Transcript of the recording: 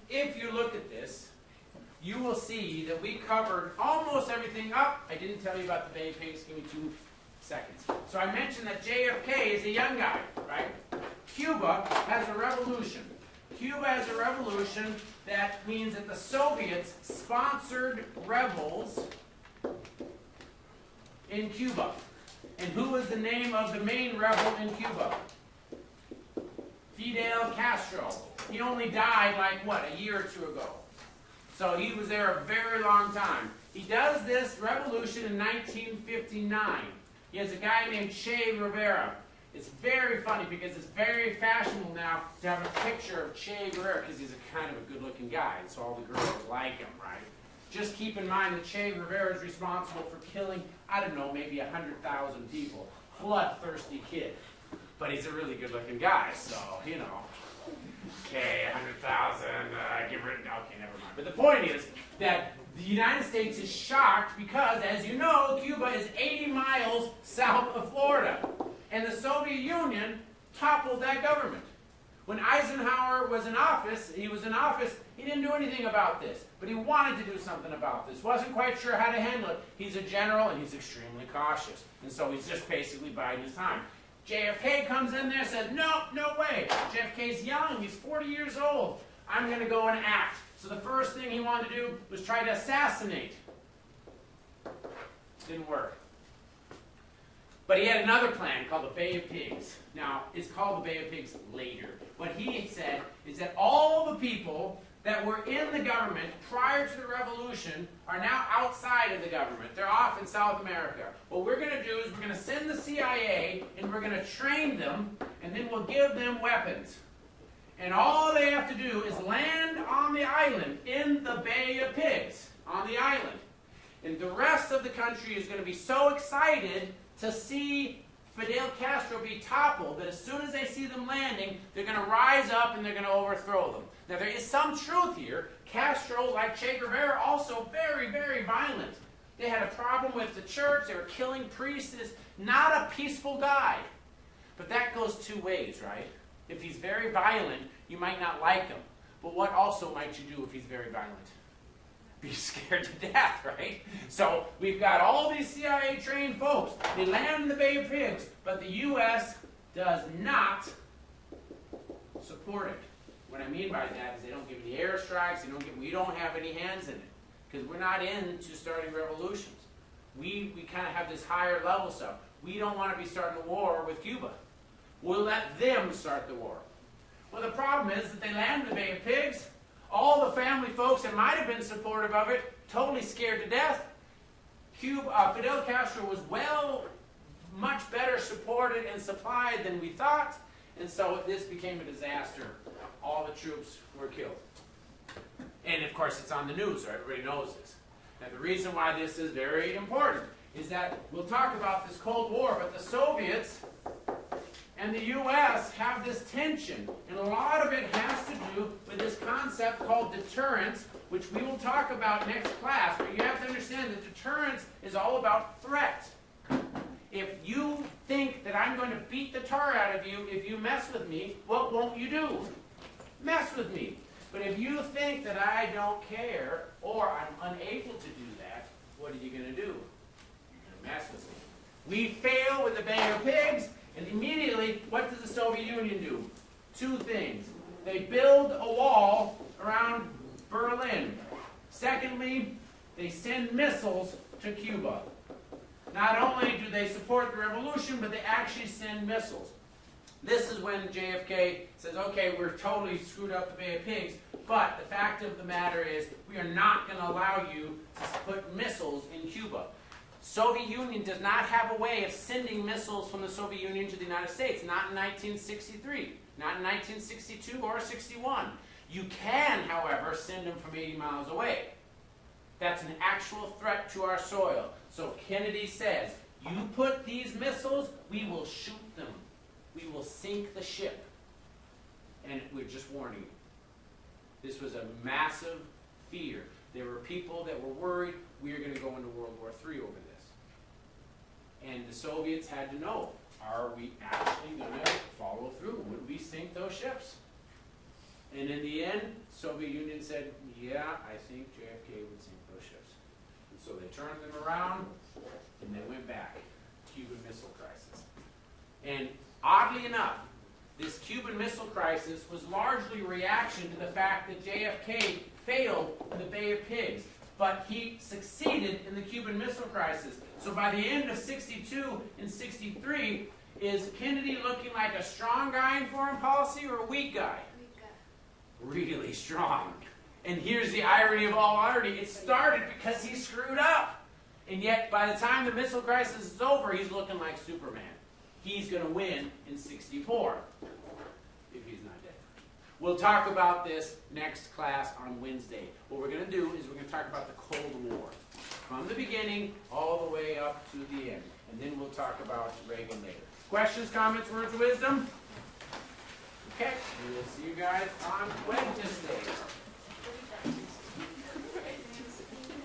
if you look at this, you will see that we covered almost everything up. I didn't tell you about the Bay of Pigs. Give me 2 seconds. So I mentioned that JFK is a young guy, right? Cuba has a revolution. Cuba has a revolution that means that the Soviets sponsored rebels in Cuba. And who was the name of the main rebel in Cuba? Fidel Castro. He only died like, what, a year or 2 ago. So he was there a very long time. He does this revolution in 1959. He has a guy named Che Guevara. It's very funny because it's very fashionable now to have a picture of Che Guevara because he's a kind of a good-looking guy, and so all the girls like him, right? Just keep in mind that Che Guevara is responsible for killing, I don't know, maybe 100,000 people. Bloodthirsty kid. But he's a really good-looking guy, so, you know. Okay, 100,000, give her, okay, never mind. But the point is that the United States is shocked because, as you know, Cuba is 80 miles south of Florida. And the Soviet Union toppled that government. When Eisenhower was in office, he didn't do anything about this. But he wanted to do something about this. Wasn't quite sure how to handle it. He's a general and he's extremely cautious. And so he's just basically biding his time. JFK comes in there and says, no, no way. JFK's young, he's 40 years old. I'm going to go and act. So the first thing he wanted to do was try to assassinate. Didn't work. But he had another plan called the Bay of Pigs. Now, it's called the Bay of Pigs later. What he said is that all the people that were in the government prior to the revolution are now outside of the government. They're off in South America. What we're going to do is we're going to send the CIA and we're going to train them and then we'll give them weapons. And all they have to do is land on the island in the Bay of Pigs, on the island. And the rest of the country is going to be so excited to see Fidel Castro be toppled that as soon as they see them landing, they're going to rise up and they're going to overthrow them. Now, there is some truth here. Castro, like Che Guevara, also very, very violent. They had a problem with the church. They were killing priests. Not a peaceful guy. But that goes 2 ways, right? If he's very violent, you might not like him. But what also might you do if he's very violent? Be scared to death, right? So we've got all these CIA-trained folks. They land in the Bay of Pigs, but the U.S. does not support it. What I mean by that is they don't give any airstrikes. We don't have any hands in it because we're not into starting revolutions. We kind of have this higher level stuff. We don't want to be starting a war with Cuba. We'll let them start the war. Well, the problem is that they land in the Bay of Pigs. All the family folks that might have been supportive of it, totally scared to death. Fidel Castro was much better supported and supplied than we thought, and so this became a disaster. All the troops were killed. And of course it's on the news, so everybody knows this. Now the reason why this is very important is that we'll talk about this Cold War, but the Soviets and the U.S. have this tension, and a lot of it has to do with this concept called deterrence, which we will talk about next class, but you have to understand that deterrence is all about threat. If you think that I'm going to beat the tar out of you if you mess with me, what won't you do? Mess with me. But if you think that I don't care, or I'm unable to do that, what are you going to do? You're going to mess with me. We fail with the Bay of Pigs, and immediately, what does the Soviet Union do? 2 things. They build a wall around Berlin. Secondly, they send missiles to Cuba. Not only do they support the revolution, but they actually send missiles. This is when JFK says, okay, we're totally screwed up the Bay of Pigs, but the fact of the matter is we are not going to allow you to put missiles in Cuba. Soviet Union does not have a way of sending missiles from the Soviet Union to the United States, not in 1963, not in 1962 or 61. You can, however, send them from 80 miles away. That's an actual threat to our soil. So Kennedy says, you put these missiles, we will shoot them. We will sink the ship. And we're just warning you. This was a massive fear. There were people that were worried we are going to go into World War III over this. And the Soviets had to know, are we actually going to follow through? Would we sink those ships? And in the end, Soviet Union said, yeah, I think JFK would sink those ships. And so they turned them around, and they went back. Cuban Missile Crisis. And oddly enough, this Cuban Missile Crisis was largely a reaction to the fact that JFK failed in the Bay of Pigs. But he succeeded in the Cuban Missile Crisis. So by the end of 62 and 63, is Kennedy looking like a strong guy in foreign policy or a weak guy? Weak guy. Really strong. And here's the irony of all irony. It started because he screwed up. And yet, by the time the missile crisis is over, he's looking like Superman. He's going to win in 64, if he's not dead. We'll talk about this next class on Wednesday. What we're going to do is we're going to talk about the Cold War, from the beginning all the way up to the end. And then we'll talk about Reagan later. Questions, comments, words of wisdom? Okay, we will see you guys on Wednesday.